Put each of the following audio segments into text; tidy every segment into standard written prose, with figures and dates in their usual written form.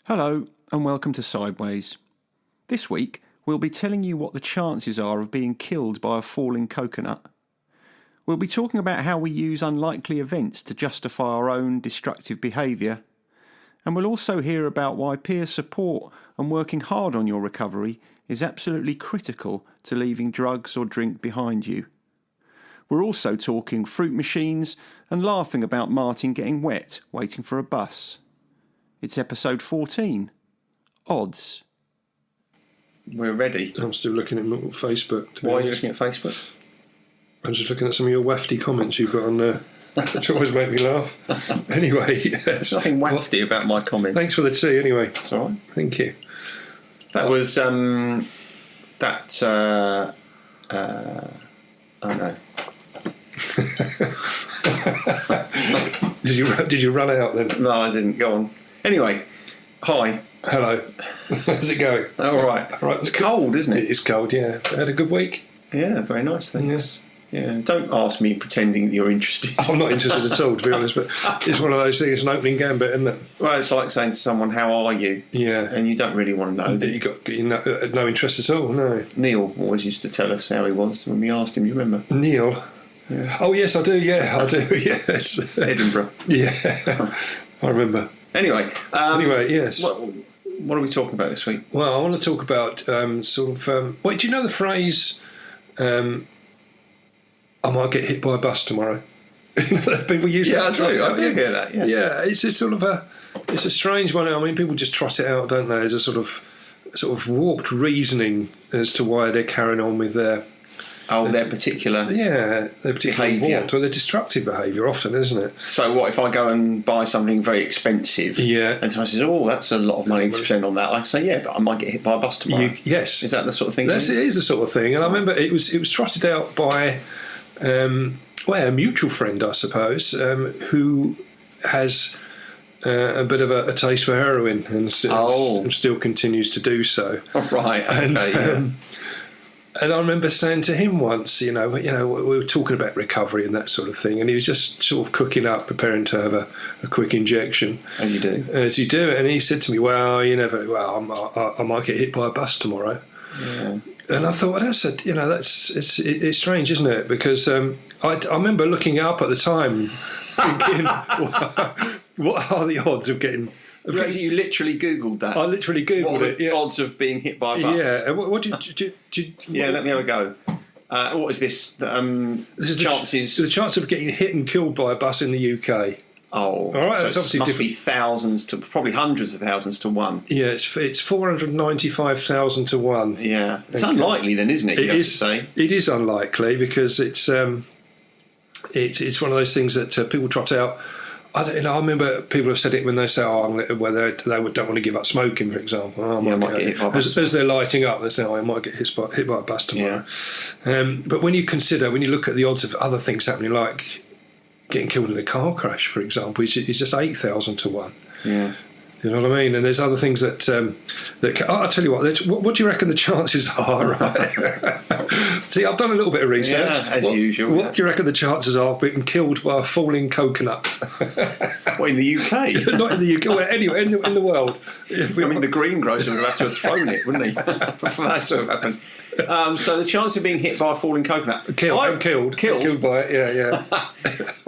Hello and welcome to Sideways. This week we'll be telling you what the chances are of being killed by a falling coconut. We'll be talking about how we use unlikely events to justify our own destructive behaviour, and we'll also hear about why peer support and working hard on your recovery is absolutely critical to leaving drugs or drink behind you. We're also talking fruit machines and laughing about Martin getting wet waiting for a bus. It's episode 14. Odds. We're ready. I'm still looking at Facebook. Why are you looking at Facebook? I'm just looking at some of your wafty comments you've got on there, which always make me laugh. Anyway, yes. There's nothing wafty about my comment. Thanks for the tea, anyway. That's all right. Thank you. That was oh no. Did you run out then? No, I didn't. Go on. Anyway, hi. Hello. How's it going? All right. It's cold, isn't it? It is cold, yeah. Had a good week? Yeah, very nice, thanks. Yeah. Don't ask me pretending that you're interested. I'm not interested at all, to be honest, but it's one of those things, an opening gambit, isn't it? Well, it's like saying to someone, how are you? Yeah. And you don't really want to know. You got no interest at all, no. Neil always used to tell us how he was when we asked him, you remember? Neil? Yeah. Oh, yes, I do, yes. Edinburgh. Yeah, I remember. Anyway, yes. What are we talking about this week? Well, I want to talk about wait, do you know the phrase, I might get hit by a bus tomorrow? People use that. I do hear that, yeah. Yeah, it's a strange one. I mean, people just trot it out, don't they, as a sort of warped reasoning as to why they're carrying on with their particular behaviour, or their destructive behaviour, often, isn't it? So what if I go and buy something very expensive? Yeah. And someone says, "Oh, that's a lot of money to spend on that." I say, "Yeah, but I might get hit by a bus tomorrow." Yes. Is that the sort of thing? It is the sort of thing. And I remember it was trotted out by a mutual friend, I suppose, who has a bit of a taste for heroin and still continues to do so. Right. Okay. And I remember saying to him once, we were talking about recovery and that sort of thing, and he was just sort of cooking up, preparing to have a quick injection. As you do. As you do. And he said to me, I might get hit by a bus tomorrow. Yeah. And I thought, it's strange, isn't it? Because I remember looking up at the time, thinking, what are the odds of getting... You literally Googled that? I literally Googled it, yeah. Odds of being hit by a bus? Yeah. What do you... Yeah, let me have a go. What is this? This is chances... The chance of getting hit and killed by a bus in the UK. Oh, all right. So that's obviously must be thousands to probably hundreds of thousands to one. Yeah, it's 495,000 to one. Yeah, it's unlikely then, isn't it? It is unlikely because it's one of those things that people trot out. I remember people have said it when they say, they don't want to give up smoking, for example. As they're lighting up, they say, I might get hit by a bus tomorrow. Yeah. But when you look at the odds of other things happening, like getting killed in a car crash, for example, it's just 8,000 to one. Yeah. You know what I mean? And there's other things that I'll tell you what do you reckon the chances are, right? See, I've done a little bit of research. Yeah, as usual. What do you reckon the chances are of being killed by a falling coconut? What, in the UK? Not in the UK, well, anywhere in the world. The greengrocer would have to have thrown it, wouldn't he? For that to have happened. So the chance of being hit by a falling coconut... Killed by it, yeah.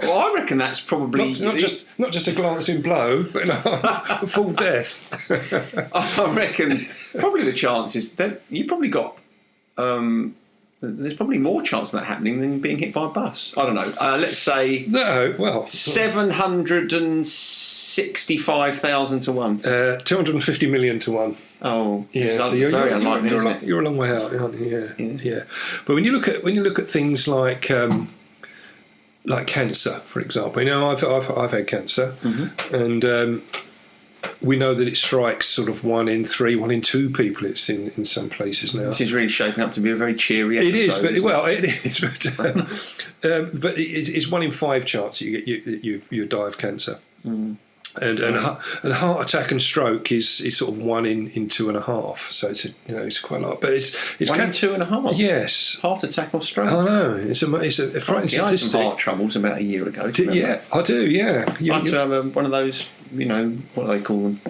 Well, I reckon that's probably... Not just a glancing blow, but a full death. I reckon probably the chances that you probably got... there's probably more chance of that happening than being hit by a bus. I don't know. Let's say... No, well... 765,000 to one. 250 million to one. Oh, yeah. So you're a long way out, aren't you? Yeah. But when you look at things like cancer, for example, I've had cancer, and we know that it strikes sort of 1 in 3, 1 in 2 people. It's in some places now. This is really shaping up to be a very cheery episode. It is, but it's 1 in 5 chance that you die of cancer. Mm. And heart attack and stroke is sort of 1 in 2.5. So it's quite a lot. But it's 1 in 2.5. Yes, heart attack or stroke. I know it's a frightening statistic. I had some heart troubles about a year ago. Yeah, I do. Yeah, I had to have one of those. What do they call them?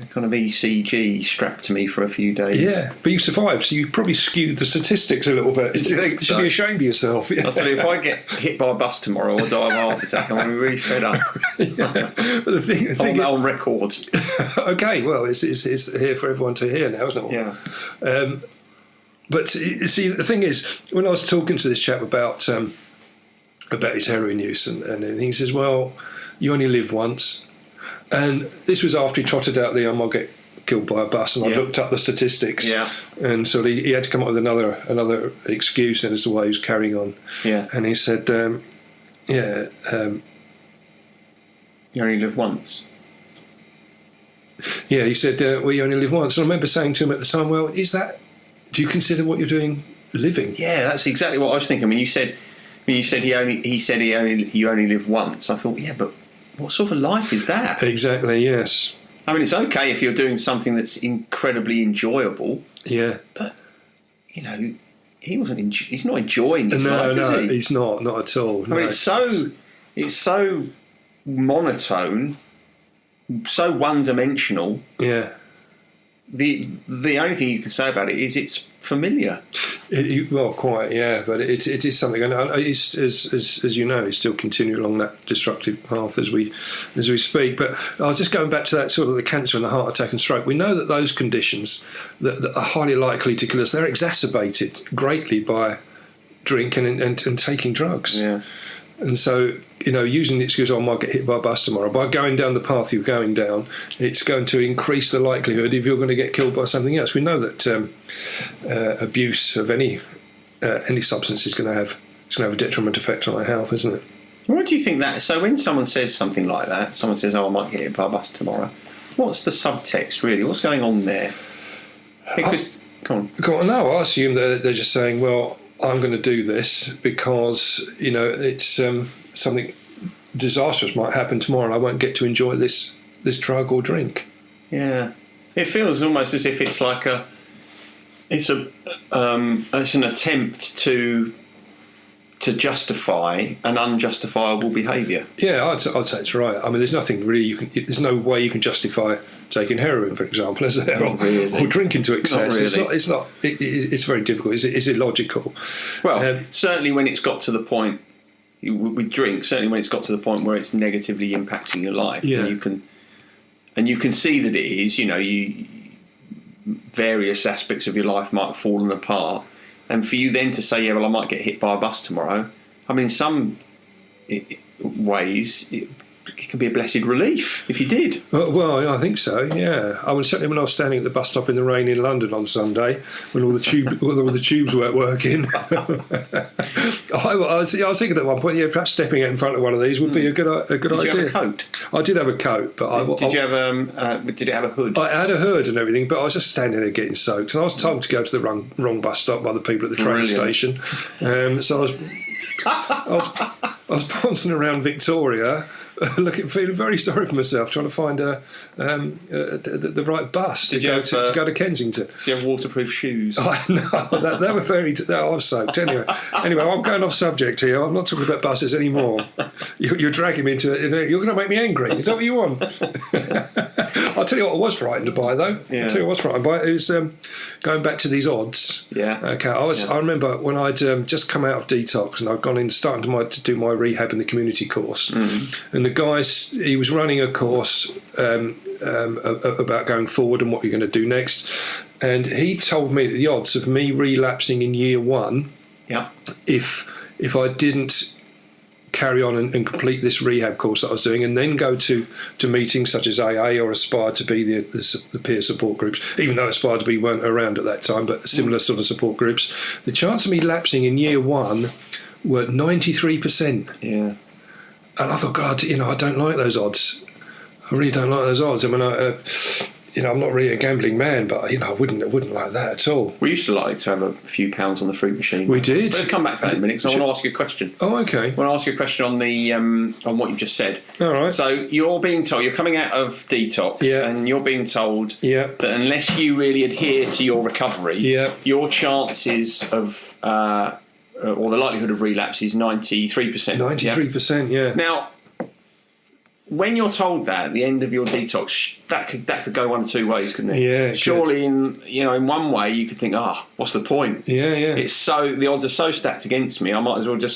kind of ECG strapped to me for a few days. Yeah, but you survived, so you probably skewed the statistics a little bit. Do you think you so? should be ashamed of yourself. Yeah. I'll tell you, if I get hit by a bus tomorrow or die of a heart attack, I'm going to be really fed up. Yeah. But the thing on record. Okay, well, it's here for everyone to hear now, isn't it? Yeah. But see, the thing is, when I was talking to this chap about his heroin use and he says, well, you only live once. And this was after he trotted out the I might get killed by a bus, and I looked up the statistics. Yeah. And so he had to come up with another excuse as to why he was carrying on. Yeah. And he said, you only live once. Yeah, he said, well, you only live once. And I remember saying to him at the time, well, do you consider what you're doing living? Yeah, that's exactly what I was thinking. When you said you only live once, I thought, yeah, but what sort of life is that? Exactly, yes. I mean, it's okay if you're doing something that's incredibly enjoyable. Yeah. But, he's not enjoying his life, is he? No, he's not at all. I mean, it's so monotone, so one-dimensional. Yeah. The only thing you can say about it is it's familiar. Well, quite, yeah, but it is something, and he's, as you know, he's still continuing along that destructive path as we speak. But I was just going back to that sort of the cancer and the heart attack and stroke. We know that those conditions that are highly likely to kill us, they're exacerbated greatly by drinking and taking drugs. Yeah. And so, using the excuse, I might get hit by a bus tomorrow, by going down the path you're going down, it's going to increase the likelihood if you're going to get killed by something else. We know that abuse of any substance is going to have a detrimental effect on our health, isn't it? What do you think that? So when someone says something like that, someone says, "Oh, I might get hit by a bus tomorrow," what's the subtext really? What's going on there? Because go on. No, I assume that they're just saying, well, I'm going to do this because it's something disastrous might happen tomorrow and I won't get to enjoy this drug or drink. Yeah, it feels almost as if it's like it's an attempt to justify an unjustifiable behaviour. Yeah, I'd say it's right. I mean, there's nothing really there's no way you can justify taking heroin, for example, is there? Or drinking to excess. Not really. It's very difficult. It's illogical. Well, certainly when it's got to the point with drink, certainly when it's got to the point where it's negatively impacting your life, yeah. and you can see that it is. Various aspects of your life might have fallen apart. And for you then to say, yeah, well, I might get hit by a bus tomorrow, I mean, in some ways, it can be a blessed relief if you did. Well, I think so, yeah. I mean, certainly when I was standing at the bus stop in the rain in London on Sunday, when all the tubes weren't working, I was thinking at one point, yeah, perhaps stepping out in front of one of these would be a good idea. Did you have a coat? I did have a coat, but did it have a hood? I had a hood and everything, but I was just standing there getting soaked, and I was told to go to the wrong bus stop by the people at the train station. So I was bouncing around Victoria, feeling very sorry for myself, trying to find the right bus to go to Kensington. Did you have waterproof shoes? No, they were very. I was soaked. Anyway, I'm going off subject here. I'm not talking about buses anymore. You're dragging me into it. You're going to make me angry. Is that what you want? I'll tell you what I was frightened by, though. Yeah. I'll tell you what I was frightened by. It was going back to these odds. Yeah. Okay. I remember when I'd just come out of detox and I'd gone in, starting to do my rehab in the community course, and the guy, he was running a course about going forward and what you're going to do next, and he told me that the odds of me relapsing in year one, if I didn't carry on and complete this rehab course that I was doing, and then go to meetings such as AA or Aspire to be the peer support groups, even though Aspire to be weren't around at that time, but similar sort of support groups, the chance of me lapsing in year one were 93%. Yeah. And I thought, God, I don't like those odds. I really don't like those odds. I mean, I'm not really a gambling man, but I wouldn't like that at all. We used to like to have a few pounds on the fruit machine. We did. We'll come back to that in a minute because I want to ask you a question. Oh, okay. I want to ask you a question on the on what you've just said. All right. So you're being told you're coming out of detox, and you're being told that unless you really adhere to your recovery, your chances of or the likelihood of relapse is 93%. 93%, yeah. Now, when you're told that at the end of your detox, that could go one of two ways, couldn't it? Yeah. Surely, in one way, you could think, what's the point? Yeah. It's the odds are so stacked against me. I might as well go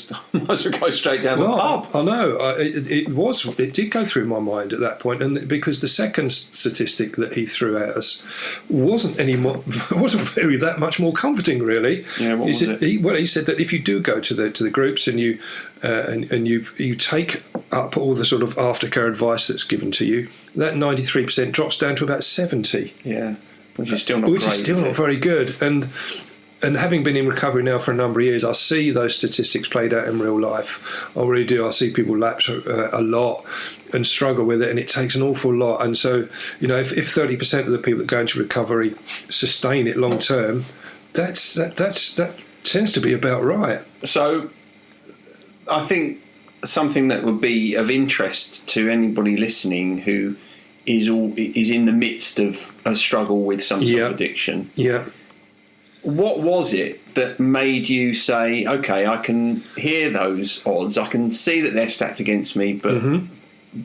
straight down the pub. I know. It did go through my mind at that point, and because the second statistic that he threw at us wasn't very that much more comforting, really. Yeah. What was it? He said that if you do go to the groups and you take up all the sort of aftercare advice that's given to you, that 93% drops down to about 70. Yeah, which is still not great. Which is still not very good. And having been in recovery now for a number of years, I see those statistics played out in real life. I really do. I see people lapse a lot and struggle with it, and it takes an awful lot. And so, if 30% of the people that go into recovery sustain it long term, that tends to be about right. So, I think something that would be of interest to anybody listening who is in the midst of a struggle with some sort of addiction. Yeah. What was it that made you say, okay, I can hear those odds, I can see that they're stacked against me, but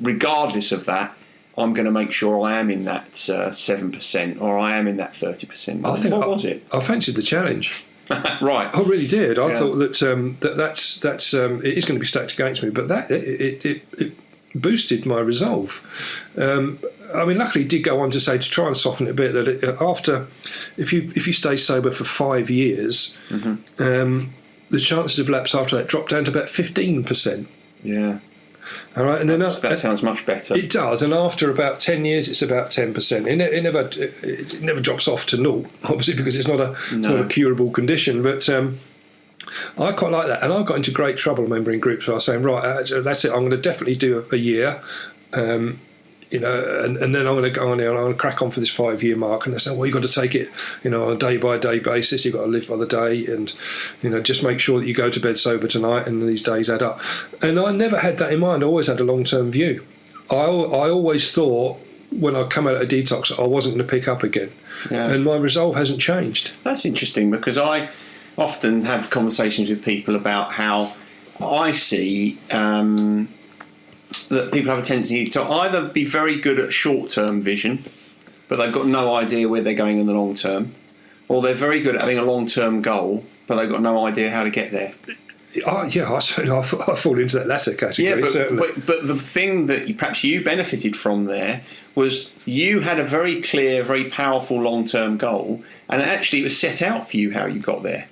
regardless of that, I'm going to make sure I am in that 7% or I am in that 30%. What was it? I fancied the challenge. Right. I really did. I thought that's it is going to be stacked against me, but that it boosted my resolve. Luckily, it did go on to say, to try and soften it a bit, that if you stay sober for 5 years, the chances of lapse after that drop down to about 15%. Yeah. All right, and then that sounds much better. It does, and after about 10 years, it's about 10%. It never drops off to 0, obviously, because it's not a curable condition. But I quite like that, and I got into great trouble. I remember in groups where I was saying, right, that's it. I'm going to definitely do a year. And then I'm going to go on there and I'm going to crack on for this 5-year mark. And they say, well, you've got to take it, on a day-by-day basis. You've got to live by the day and, just make sure that you go to bed sober tonight and these days add up. And I never had that in mind. I always had a long-term view. I always thought when I come out of a detox, I wasn't going to pick up again. Yeah. And my resolve hasn't changed. That's interesting, because I often have conversations with people about how I see... that people have a tendency to either be very good at short-term vision, but they've got no idea where they're going in the long term, or they're very good at having a long-term goal, but they've got no idea how to get there. I fall into that latter category. Yeah, certainly. But the thing that perhaps you benefited from there was you had a very clear, very powerful long-term goal, and actually it was set out for you how you got there.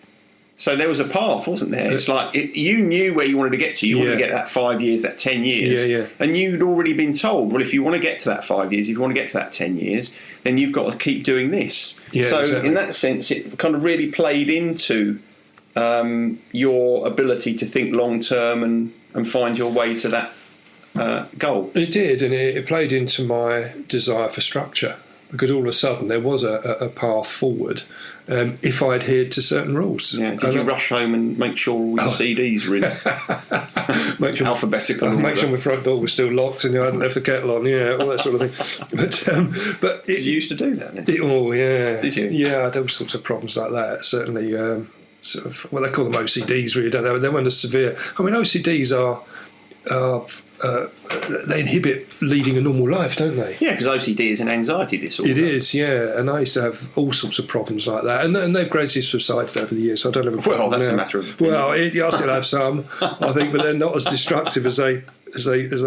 So there was a path, wasn't there? It's like you knew where you wanted to get to. You wanted to get that 5 years, that 10 years. And you'd already been told, well, if you want to get to that 5 years, if you want to get to that 10 years, then you've got to keep doing this. Yeah, so exactly. In that sense, it kind of really played into your ability to think long term and find your way to that goal. It did, and it played into my desire for structure, because all of a sudden there was a path forward if I adhered to certain rules. Yeah. Did you rush home and make sure all your CDs were in alphabetical? Make sure my front door was still locked and I hadn't left the kettle on, all that sort of thing. But did you used to do that then? Did you? Yeah, I had all sorts of problems like that, certainly. Sort of, well, they call them OCDs, really, don't they? But they weren't as severe. I mean, OCDs are they inhibit leading a normal life, don't they? Yeah, because OCD is an anxiety disorder. It is, yeah. And I used to have all sorts of problems like that, and they've gradually subsided over the years. So I don't have a problem. Well, that's now. A matter of opinion. Well, I still have some, I think, but they're not as destructive as they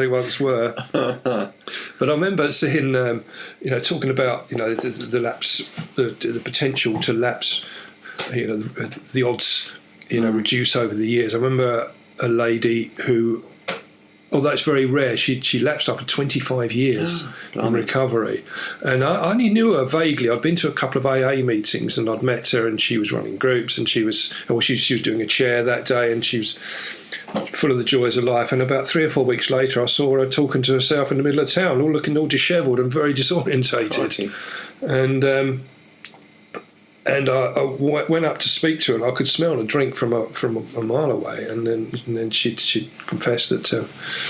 once were. But I remember seeing, talking about the lapse, the potential to lapse, the odds, reduce over the years. I remember a lady who, although it's very rare, she lapsed after 25 years in recovery. And I only knew her vaguely. I'd been to a couple of AA meetings and I'd met her, and she was running groups, and she was doing a chair that day, and she was full of the joys of life. And about 3 or 4 weeks later, I saw her talking to herself in the middle of town, all looking all dishevelled and very disorientated. And I went up to speak to her, and I could smell a drink from a mile away. And then she confessed that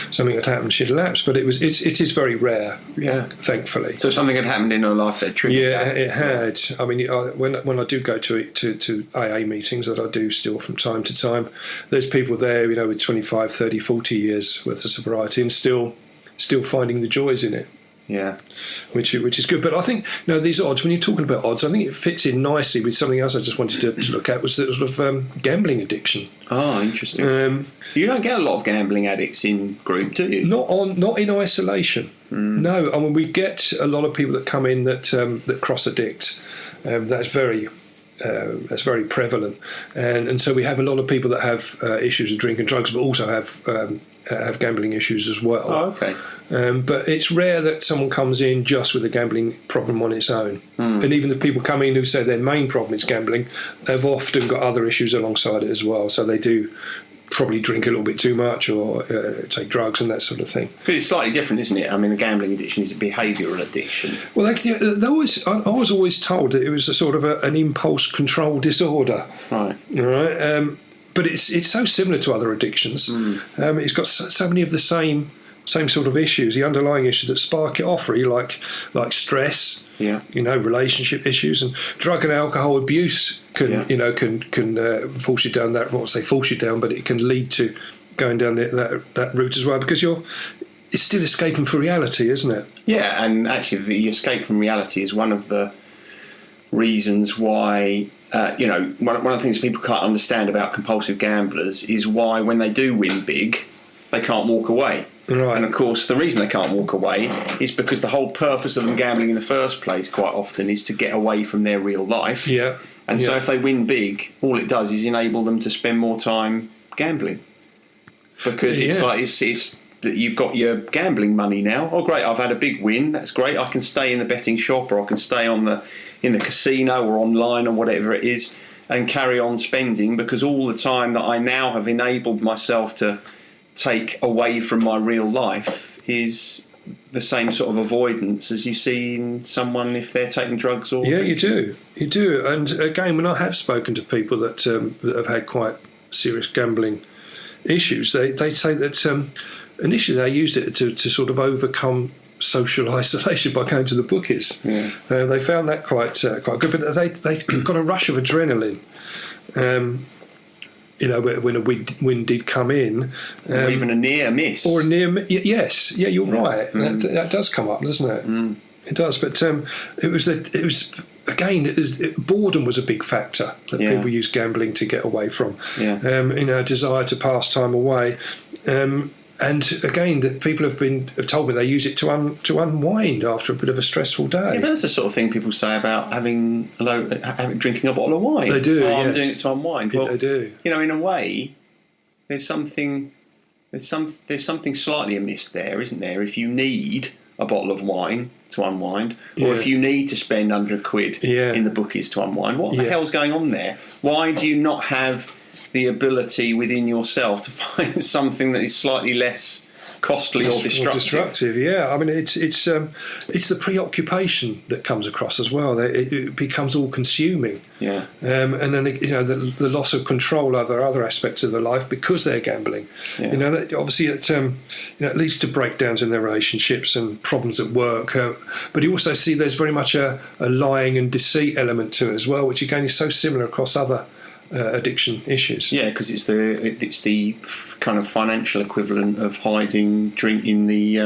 something had happened. She'd lapsed, but it is very rare. Yeah, thankfully. So something had happened in her life that triggered that. It had. I mean, when I do go to AA meetings, that I do still from time to time, there's people there, with 25, 30, 40 years worth of sobriety, and still still finding the joys in it. Yeah, which is good. But I think these odds. When you're talking about odds, I think it fits in nicely with something else I just wanted to look at, was the sort of gambling addiction. Oh, interesting. You don't get a lot of gambling addicts in group, do you? Not in isolation. No, I mean we get a lot of people that come in that cross addict. That's very prevalent, and so we have a lot of people that have issues with drink and drugs, but also have gambling issues as well. Oh, okay. But it's rare that someone comes in just with a gambling problem on its own. And even the people come in who say their main problem is gambling, they've often got other issues alongside it as well. So they do probably drink a little bit too much or take drugs and that sort of thing. Because it's slightly different, isn't it? I mean, a gambling addiction is a behavioural addiction. Well, I was always told that it was a sort of an impulse control disorder. Right. But it's so similar to other addictions. It's got so many of the same sort of issues, the underlying issues that spark it off, really, like stress, relationship issues, and drug and alcohol abuse can force you down that. I won't say force you down, but it can lead to going down that route as well, because it's still escaping from reality, isn't it? Yeah, and actually, the escape from reality is one of the reasons why. One of the things people can't understand about compulsive gamblers is why, when they do win big, they can't walk away. Right. And of course, the reason they can't walk away is because the whole purpose of them gambling in the first place, quite often, is to get away from their real life. Yeah. And so, if they win big, all it does is enable them to spend more time gambling, because it's that you've got your gambling money now. Oh, great! I've had a big win. That's great. I can stay in the betting shop, or I can stay in the casino, or online, or whatever it is, and carry on spending, because all the time that I now have enabled myself to take away from my real life is the same sort of avoidance as you see in someone if they're taking drugs or you do. And again, when I have spoken to people that have had quite serious gambling issues, they say that initially they used it to sort of overcome social isolation by going to the bookies. Yeah. They found that quite good, but they got a rush of adrenaline. When a win did come in, or even a near miss, yes, you're right. That does come up, doesn't it? It does, but it was again, boredom was a big factor that people use gambling to get away from. A desire to pass time away. And again, that people have told me they use it to unwind after a bit of a stressful day. Yeah, but that's the sort of thing people say about drinking a bottle of wine. They do. I'm doing it to unwind. Well, they do. In a way, there's something slightly amiss there, isn't there? If you need a bottle of wine to unwind, or if you need to spend £100 in the bookies to unwind, what the hell's going on there? Why do you not have the ability within yourself to find something that is slightly less costly or destructive? Yeah. I mean, it's the preoccupation that comes across as well. It becomes all consuming. Yeah. And then the loss of control over other aspects of their life because they're gambling. Yeah. Obviously it leads to breakdowns in their relationships and problems at work. But you also see there's very much a lying and deceit element to it as well, which again is so similar across other addiction issues. Yeah, because it's the kind of financial equivalent of hiding drink in the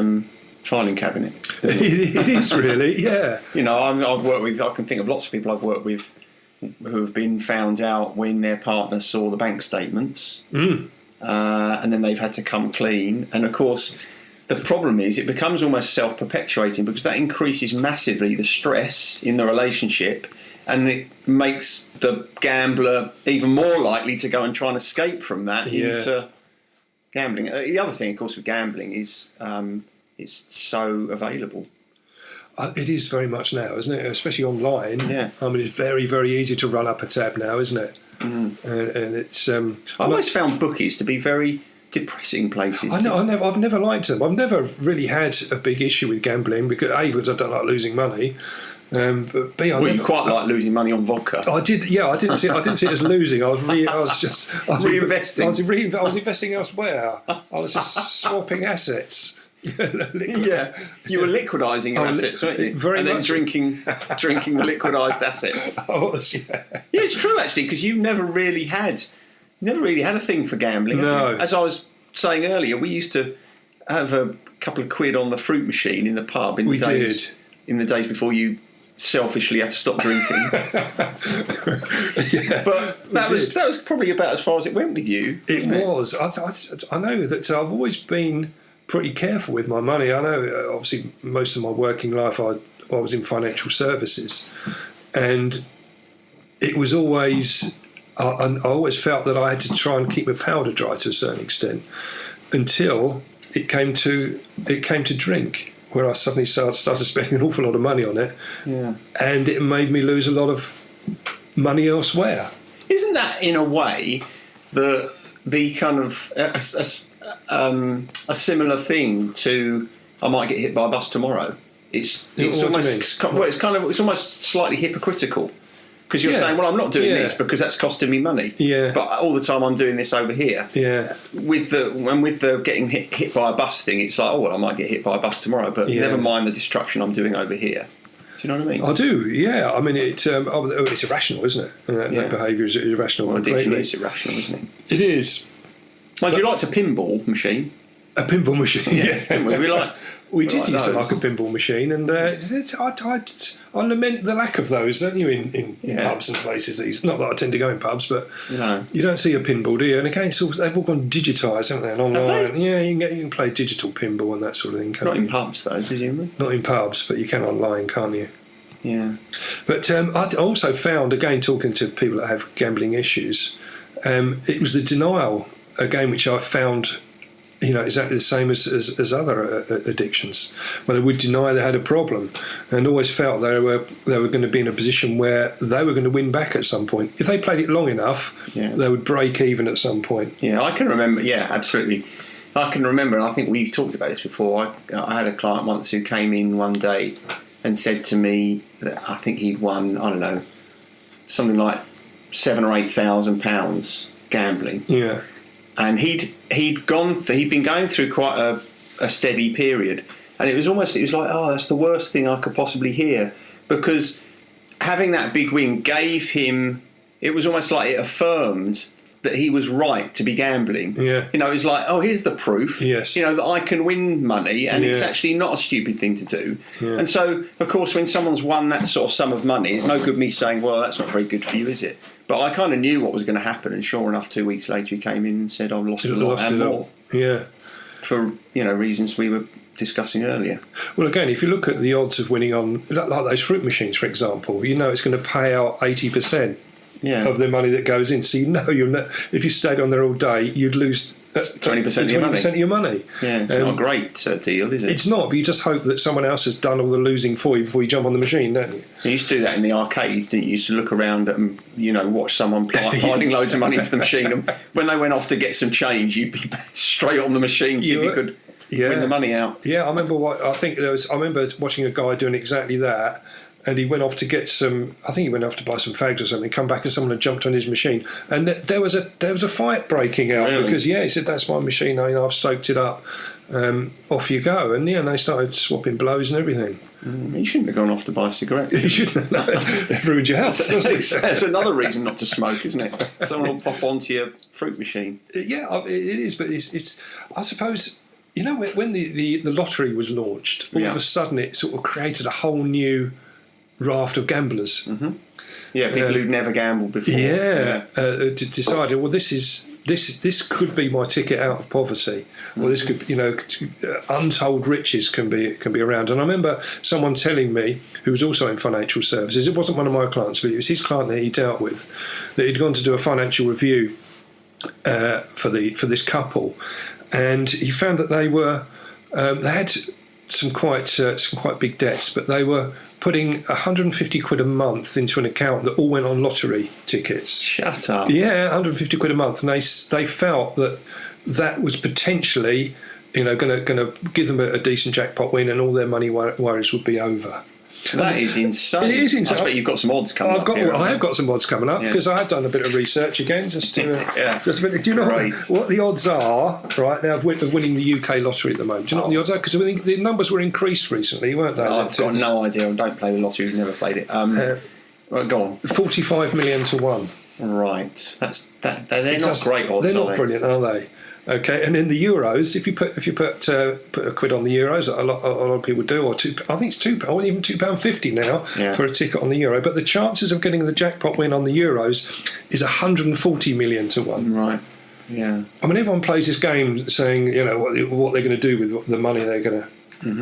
filing cabinet. It is really, yeah. I've worked with. I can think of lots of people I've worked with who have been found out when their partner saw the bank statements, and then they've had to come clean. And of course, the problem is it becomes almost self-perpetuating, because that increases massively the stress in the relationship. And it makes the gambler even more likely to go and try and escape from that into gambling. The other thing, of course, with gambling is it's so available. It is very much now, isn't it? Especially online. Yeah. I mean, it's very, very easy to run up a tab now, isn't it? And it's. I always found bookies to be very depressing places. I know. I've never liked them. I've never really had a big issue with gambling because because I don't like losing money. But B, you quite like losing money on vodka. I did. Yeah, I didn't see it as losing. I was reinvesting. I was investing elsewhere. I was just swapping assets. Yeah, you were liquidising your assets, weren't you? Very and much. Then drinking the liquidised assets. I was, yeah. Yeah, it's true actually, because you've never really had a thing for gambling. No. As I was saying earlier, we used to have couple of quid on the fruit machine in the pub in the days before you selfishly had to stop drinking. But that was probably about as far as it went with you. It was. I know that I've always been pretty careful with my money. I know, obviously, most of my working life I was in financial services, and it was always. I always felt that I had to try and keep my powder dry to a certain extent, until it came to drink, where I suddenly started spending an awful lot of money on it, and it made me lose a lot of money elsewhere. Isn't that, in a way, the kind of a similar thing to I might get hit by a bus tomorrow? It's almost slightly hypocritical. Because you're saying, well, I'm not doing this because that's costing me money. Yeah. But all the time I'm doing this over here. Yeah. With the getting hit by a bus thing, it's like, oh, well, I might get hit by a bus tomorrow, but never mind the destruction I'm doing over here. Do you know what I mean? I do, yeah. I mean, it's irrational, isn't it? That behaviour is irrational. Well, addiction is irrational, isn't it? It is. Would you like a pinball machine? A pinball machine, yeah. Didn't we? We did used to like a pinball machine, and I lament the lack of those, don't you, in pubs and places. Not that I tend to go in pubs, but you don't see a pinball, do you? And again, they've all gone digitised, haven't they? And online, yeah, you can play digital pinball and that sort of thing. Not in pubs, though, presumably. Not in pubs, but you can online, can't you? Yeah. But I also found, again, talking to people that have gambling issues, it was the denial, again, which I found. Exactly the same as other addictions, where they would deny they had a problem, and always felt they were going to be in a position where they were going to win back at some point. If they played it long enough, they would break even at some point. Yeah, I can remember. Yeah, absolutely. I can remember, and I think we've talked about this before. I had a client once who came in one day and said to me that I think he'd won, I don't know, something like £7,000 or £8,000 gambling. Yeah. And he'd been going through quite a steady period, and it was like, oh, that's the worst thing I could possibly hear, because having that big win gave him, it was almost like it affirmed that he was right to be gambling. Yeah. It was like, oh, here's the proof. Yes. That I can win money, and it's actually not a stupid thing to do. Yeah. And so, of course, when someone's won that sort of sum of money, it's no good me saying, well, that's not very good for you, is it? But I kind of knew what was going to happen, and sure enough, 2 weeks later, he came in and said, I've lost a lot and more. Yeah. For, reasons we were discussing earlier. Well, again, if you look at the odds of winning on, like those fruit machines, for example, it's going to pay out 80%. Of the money that goes in. So if you stayed on there all day, you'd lose 20% of your money. 20% of your money. Yeah, it's not a great deal, is it? It's not, but you just hope that someone else has done all the losing for you before you jump on the machine, don't you? You used to do that in the arcades, didn't you? You used to look around and watch someone piling loads of money into the machine, and when they went off to get some change, you'd be straight on the machine so you could win the money out. Yeah, I remember watching a guy doing exactly that. And he went off to get some. I think he went off to buy some fags or something. Come back and someone had jumped on his machine, and there was a fight breaking out because he said, "That's my machine. I've stoked it up. Off you go." And they started swapping blows and everything. You shouldn't have gone off to buy cigarettes. You shouldn't. They've ruined your house. That's another reason not to smoke, isn't it? Someone will pop onto your fruit machine. Yeah, it is. But it's. I suppose when the lottery was launched, all of a sudden it sort of created a whole new raft of gamblers. Mm-hmm. Yeah, people who'd never gambled before. Decided, well, this could be my ticket out of poverty. Well, this could, untold riches can be around. And I remember someone telling me, who was also in financial services, it wasn't one of my clients, but it was his client that he dealt with, that he'd gone to do a financial review for this couple, and he found that they had some quite big debts, but they were putting 150 quid a month into an account that all went on lottery tickets. Shut up. Yeah, 150 quid a month, and they felt that was potentially, going to give them a decent jackpot win, and all their money worries would be over. That is insane. It is insane. I bet you've got some odds coming up. I have got some odds coming up because I have done a bit of research again. Just a bit. Do you know what the odds are right now of winning the UK lottery at the moment? Do you know what the odds are? Because the numbers were increased recently, weren't they? I've got no idea. I don't play the lottery. We've never played it. Go on. 45 million to 1. Right. They're not great odds. They're not brilliant, are they? Okay, and in the Euros, if you put a quid on the Euros, a lot of people do, or I think it's £2, or even £2.50 now for a ticket on the Euro. But the chances of getting the jackpot win on the Euros is 140 million to 1. Right. Yeah. I mean, everyone plays this game saying, you know, what they're going to do with the money they're going to.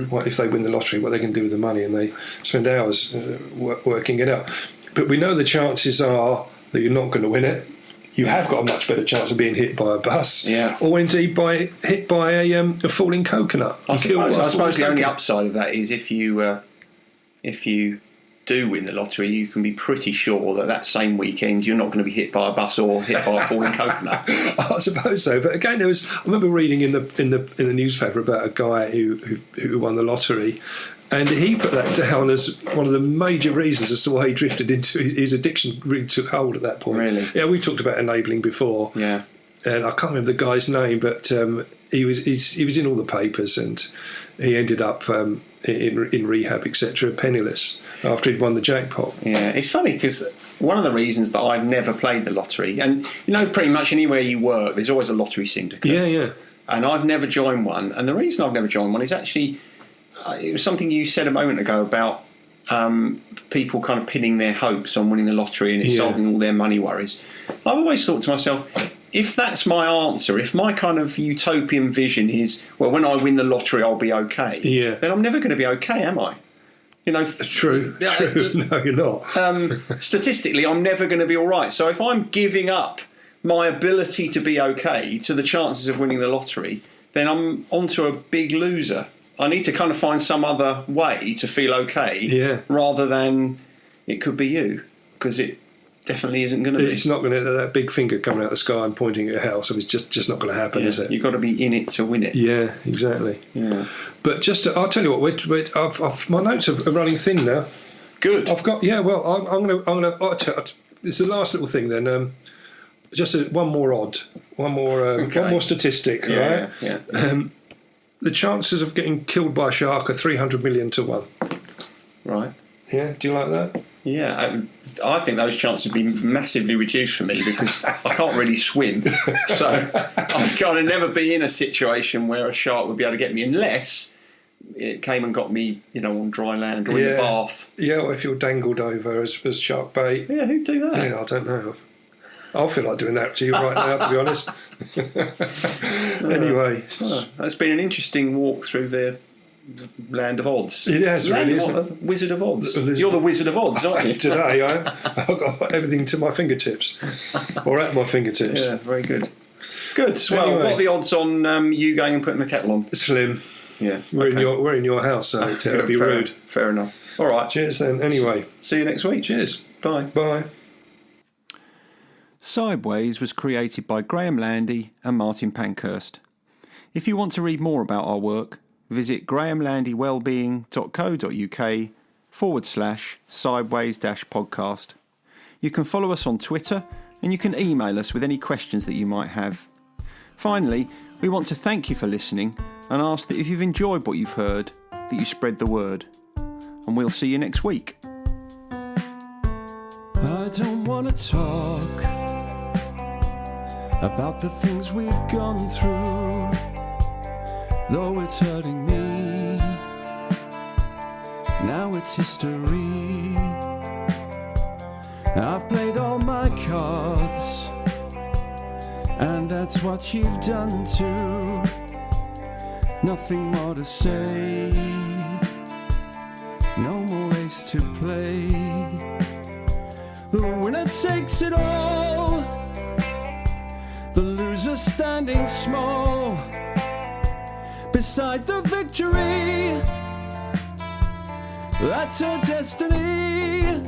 What if they win the lottery? What they can do with the money, and they spend hours working it out. But we know the chances are that you're not going to win it. You have got a much better chance of being hit by a bus, or indeed hit by a falling coconut. I suppose the only upside of that is if you do win the lottery, you can be pretty sure that same weekend you're not going to be hit by a bus or hit by a falling coconut. I suppose so, but again, I remember reading in the newspaper about a guy who won the lottery. And he put that down as one of the major reasons as to why he drifted into his addiction. Really took hold at that point. Really? Yeah, we talked about enabling before. Yeah. And I can't remember the guy's name, but he was in all the papers, and he ended up in rehab, etc., penniless after he'd won the jackpot. Yeah, it's funny because one of the reasons that I've never played the lottery, and you know, pretty much anywhere you work, there's always a lottery syndicate. Yeah. And I've never joined one, and the reason I've never joined one is actually. It was something you said a moment ago about people kind of pinning their hopes on winning the lottery and it's solving all their money worries. I've always thought to myself, if that's my answer, if my kind of utopian vision is, well, when I win the lottery, I'll be okay, then I'm never going to be okay, am I? You know, True. No, you're not. Statistically, I'm never going to be all right. So if I'm giving up my ability to be okay to the chances of winning the lottery, then I'm onto a big loser. I need to kind of find some other way to feel okay, rather than it could be you, because it definitely isn't going to be. It's not going to, that big finger coming out of the sky and pointing at your house. It's just not going to happen, is it? You've got to be in it to win it. Yeah, exactly. Yeah. But I'll tell you what. My notes are running thin now. Good. I've got. Yeah. Well, I'm going to. It's the last little thing then. Just one more odd. One more statistic. Right. Yeah. The chances of getting killed by a shark are 300 million to 1. Right. Yeah, do you like that? Yeah, I think those chances have been massively reduced for me because I can't really swim. So I've kind of never been in a situation where a shark would be able to get me unless it came and got me, you know, on dry land or in the bath. Yeah, or if you're dangled over as shark bait. Yeah, who'd do that? Yeah, I don't know. I feel like doing that to you right now, to be honest. Anyway. That's been an interesting walk through the land of odds. It has, really, isn't it? Wizard of Odds. You're the Wizard of Odds, aren't you? Today, I've got everything to my fingertips. Or at my fingertips. Yeah, very good. Good. Well, anyway, what are the odds on you going and putting the kettle on? Slim. Yeah. We're in your house, so it'd be rude. Fair enough. All right. Cheers then. Anyway. See you next week. Cheers. Bye. Bye. Sideways was created by Graham Landy and Martin Pankhurst. If you want to read more about our work, visit grahamlandywellbeing.co.uk/sideways-podcast. You can follow us on Twitter and you can email us with any questions that you might have. Finally, we want to thank you for listening and ask that if you've enjoyed what you've heard, that you spread the word. And we'll see you next week. I don't want to talk about the things we've gone through, though it's hurting me. Now it's history. I've played all my cards, and that's what you've done too. Nothing more to say, no more race to play. The winner takes it all, the loser standing small beside the victory. That's her destiny.